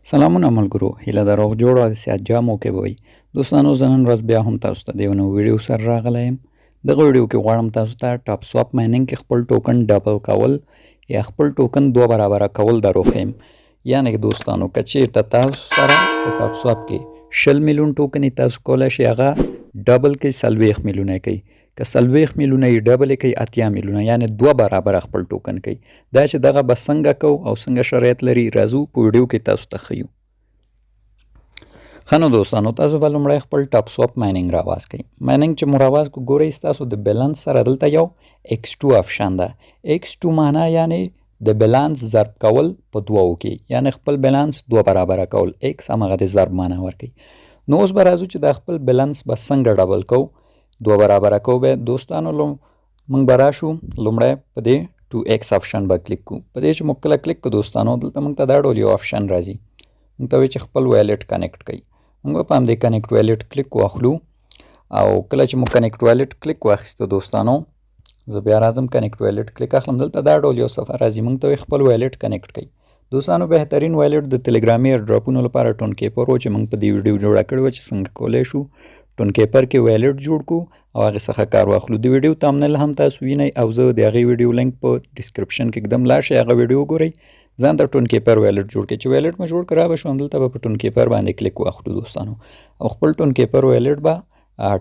سلامونه ملګرو، هیله ده روغ جوړ او د صحت جامو کې به وئ. دوستانو زه نن ورځ بیا هم تاسو ته د یو نوي ویډیو سره راغلی یم. دغه ویډیو کې غواړم تاسو ته ټاپ سواپ مایننګ کې خپل ټوکن ډبل کول یا خپل ټوکن دوه برابره کول در وښیم. یعنې دوستانو که چېرته تاسو سره په ټاپ سواپ کې 20 میلیون ټوکن یې تاسو کولی شئ هغه ډبل کړئ 40 میلیونه یې کوي. که 40 میلیونه یې ډبل یې کوي 80 میلیونه، یعنې دوه برابره خپل ټوکن کوي. دا چې دغه به څنګه کوو او څنګه شرایط لري راځو په ویډیو کې تاسو ته ښیو. ښه نو دوستانو تاسو به لومړی خپل ټاپ سواپ مایننګ راواز کړئ. مایننګ چې مو راواز کړو ګورئ ستاسو د بیلانس سره دلته یو x2 آپشن ده. x2 معنا یعنې د بیلانس ضرب کول په دوو کې، یعنې خپل بیلانس دوه برابره کول. x همغه د ضرب معنا ورکوي. نو اوس به راځو چې دا خپل بیلانس به څنګه ډبل کوو، دوه برابره کوو. به دوستانو موږ به راشو لومړی په دې 2x آپشن به کلیک کوو. په دې چې موږ کله کلیک کړو دوستانو دلته موږ ته دا ډول یو آپشن راځي، موږ ته وایي چې خپل ویلیټ کنیکټ کړئ. موږ به په همدې کنیکټ ویلیټ کلیک واخلو او کله چې موږ کنیکټ ویلیټ کلیک واخیسته دوستانو زه بیا راځم کنیکټ ویلیټ کلیک اخلم. دلته دا ډول یو صفحه راځي، موږ ته وایي خپل ویلیټ کنیکټ کړئ. دوستانو بهترین ویلیټ د تلیګرامي ایرډراپونو لپاره ټون کیپر و چې موږ په دې ویډیو جوړه کړې وه چې څنګه کولی شو ټون کیپر کې ویلیټ جوړ کړو او هغې څخه کار واخلو. د ویډیو تامنیل هم تاسو وینئ او زه د هغې ویډیو لینک په ډسکرپشن کې ږدم، لاړ شئ هغه ویډیو وګورئ، ځان ته ټون کیپر ویلیټ جوړ کړئ. چې ویلیټ مو جوړ کړه به شو همدلته به په ټون کیپر باندې کلیک واخلو دوستانو او خپل ټون کیپر ویلیټ به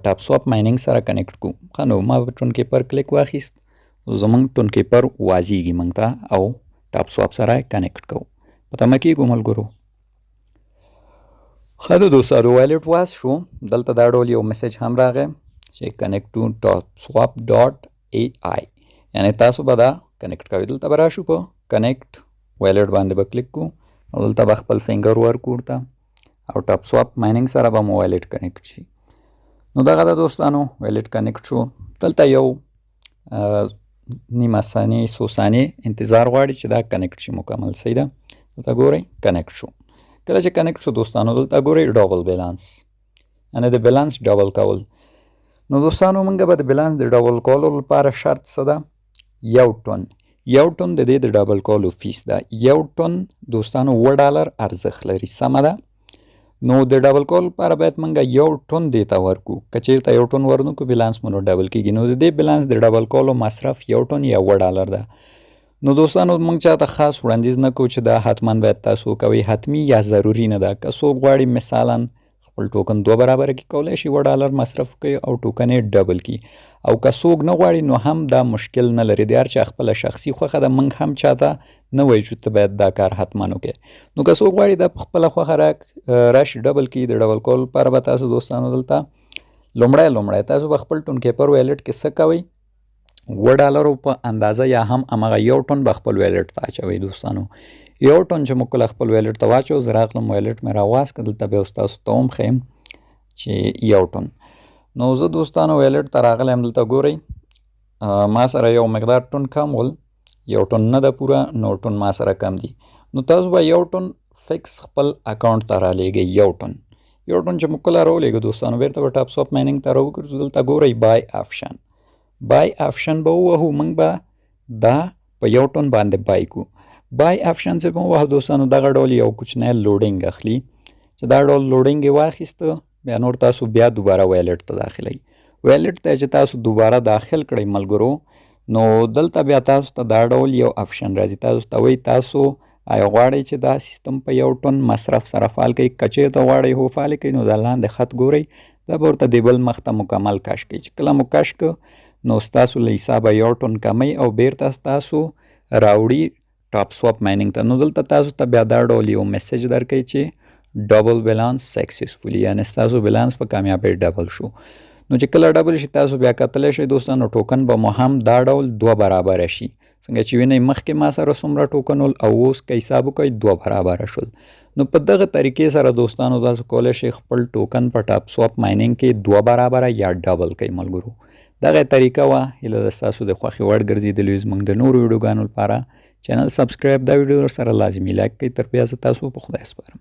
ټاپ سواپ مایننګ سره کنیکټ کړو. ښه نو ما په ټون کیپر کلیک واخیست، زموږ ټون کیپر واځېږي موږ ته او ټاپ سواپ سره کنیکټ کوو. په تمه کېږو ملګرو. ښه د دوستانو ویلیټ واز شو، دلته دا ډول یو میسج هم راغی چې کنیکټ ټو ټاپ سواپ ډاټ AI، یعنې تاسو به دا کنیکټ کوئ. دلته به راشو په کنیکټ ویلیټ باندې به کلیک کوو او دلته به خپل فنګر ورکړو ورته او ټاپ سواپ مایننګ سره به مو ویلیټ کنیکټ شي. نو دغه د دوستانو ویلیټ کنیکټ شو. دلته یو نیمه ثانیې څو ثانیې انتظار غواړي چې دا کنیکټ شي مکمل. صحیح ده، دلته ګورئ کنیکټ شو. کله چې کنیکټ شو دوستانو دلته ګورئ ډبل بیلانس، یعنې د بیلانس ډبل کول. نو دوستانو موږ به د بیلانس د ډبل کولو لپاره شرط څه ده؟ 1 ټن. 1 ټن د دې د ډبل کولو فیس ده. 1 ټن دوستانو $1 ارزښت لري. سمه ده؟ نو د ډبل کولو لپاره باید موږ 1 ټن دې ته ورکړو. که چېرته 1 ټن ورنکړو بیلانس مو نو ډبل کېږي. نو د دې بیلانس د ډبل کولو مصرف 1 ټن یا $1 ده. نو دوستانو موږ چاته خاص وړاندیز نه کوو چې دا حتما باید تاسو کوئ، حتمي یا ضروري نه ده. که څوک غواړي مثالا خپل ټوکن دوه برابره کې کولی شي $1 مصرف کوي او ټوکن یې ډبل کړي، او که څوک نه غواړي نو هم دا مشکل نه لري. د هر چا خپله شخصي خوښه ده، موږ هم چاته نه وایو چې ته باید دا کار حتما وکړې. نو که څوک غواړي دا په خپله خوښه راشي ډبل کړي. د ډبل کولو لپاره به تاسو دوستانو دلته لومړی تاسو به خپل ټون کیپر ویلیټ کې څه کوئ؟ $1 په اندازه یا هم همغه 1 ټن به خپل ویلیټ ته اچوئ دوستانو. 1 ټن چې موږ کله خپل ویلیټ ته واچو زه راغلم ویلیټ مې راواز کړ، دلته بیا اوس تاسو ته هم ښیم چې 1 ټن. نو زه دوستانو ویلیټ ته راغلی یم، دلته ګورئ ما سره یو مقدار ټن کم ول، 1 ټن نه ده پوره، نو ټن ما سره کم دي. نو تاسو به 1 ټن فکس خپل اکاونټ ته رالیږئ. 1 ټن چې موږ کله راولېږو دوستانو بیرته به ټاپ سواپ مایننګ ته راوګرځو. دلته ګورئ بای آپشن به ووهو، موږ به دا په 1 ټن باندې بای کړو. بای آپشن چې به ووهو دوستانو دغه ډول یو کوچنی لوډینګ اخلي، چې دا ډول لوډینګ یې واخیسته بیا نور تاسو بیا دوباره ویلیټ ته داخلئ. ویلیټ ته چې تاسو دوباره داخل کړئ ملګرو نو دلته بیا تاسو ته دا ډول یو آپشن راځي، تاسو ته وایي تاسو آیا غواړئ چې دا سیستم په 1 ټن مصرف سره فعال کړئ. که چېرته غواړئ هو فعال کړئ نو دا لاندې خط ګورئ، دا به ورته د بل مخ ته مکمل کش کړئ. چې کله مو کش کړ نو ستاسو له حسابه 1 ټن کمی او بیرته ستاسو راوړي ټاپ سواپ مایننګ ته. نو دلته تاسو ته بیا دا ډول یو میسج درکوي چې ډبل بیلانس سکسسفولي، یعنې ستاسو بیلانس په کامیابۍ ډبل شو. نو چې کله ډبل شي تاسو بیا کتلی شئ دوستانو ټوکن به مو هم دا ډول دوه برابره شي. څنګه چې وینئ مخکې ما سره څومره ټوکن ول او اوس که حساب وکړئ 2 برابره شول. نو په دغه طریقې سره دوستانو تاسو کولی شئ خپل ټوکن په ټاپ سواپ مایننګ کې 2 برابره یا ډبل کړئ ملګرو. دغه طریقه وه، هیله ده ستاسو د خوښې وړ ګرځېدلې. زموږ د نورو ویډیوګانو لپاره چینل سبسکرایب، دا ویډیو سره لازمي لایک کړئ. تر بیا زه تاسو په خدای سپارم.